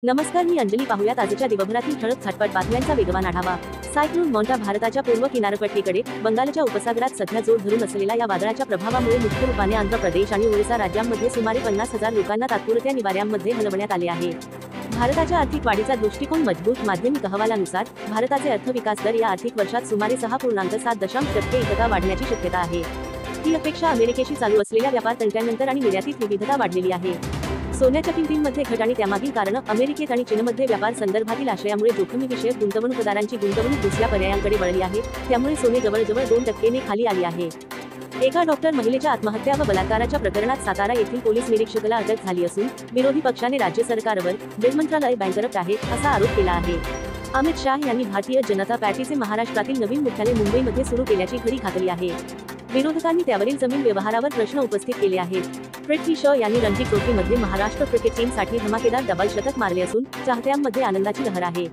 नमस्कार, मी अंजली. पाहूयात आजच्या दिवसभरातील ठळक झटपट बातम्यांचा वेगवान आढावा. सायक्लोन मॉन्टा भारताच्या पूर्व किनारपट्टीकडे बंगालच्या उपसागरात सध्या जोर धरून असलेल्या या वादळाच्या प्रभावामुळे मुख्य रूपाने आंध्र प्रदेश आणि ओरिसा राज्यांमध्ये सुमारे 50,000 लोकांना तात्पुरत्या निवाऱ्यांमध्ये हलवण्यात आले आहे. भारताच्या आर्थिक वाढीचा दृष्टिकोन मजबूत. माध्यमिक अहवालानुसार भारताचे अर्थविकास दर या आर्थिक वर्षात सुमारे 6.7% इतका वाढण्याची शक्यता आहे. ही अपेक्षा अमेरिकेशी चालू असलेल्या व्यापार तंट्यांनंतर आणि निर्यातीत विविधता वाढलेली आहे. सोन्याच्या किमतींमध्ये घट आणि त्यामागील कारण अमेरिकेत आणि चीनमध्ये व्यापार संदर्भातील आशयामुळे जोखमीविषयक गुंतवणूकदारांची गुंतवणूक दुसऱ्या पर्यायांकडे वळली आहे. त्यामुळे सोने जवळजवळ 2% खाली आली आहे. एका डॉक्टर महिलेच्या आत्महत्या व बलात्काराच्या प्रकरणात सातारा येथील पोलीस निरीक्षकाला अटक झाली असून विरोधी पक्षाने राज्य सरकारवर गृह मंत्रालय बँकरप्ट आहे असा आरोप केला आहे. अमित शाह यांनी भारतीय जनता पार्टीचे महाराष्ट्रातील नवीन मुख्यालय मुंबईमध्ये सुरू केल्याची खरी घातली आहे. विरोधकांनी त्यावरील जमीन व्यवहारावर प्रश्न उपस्थित केले आहेत. पृथ्वी शॉ यांनी रणजी ट्रॉफीमध्ये महाराष्ट्र क्रिकेट टीमसाठी धमाकेदार डबल शतक मारले असून चाहत्यांमध्ये आनंदाची लहर आहे.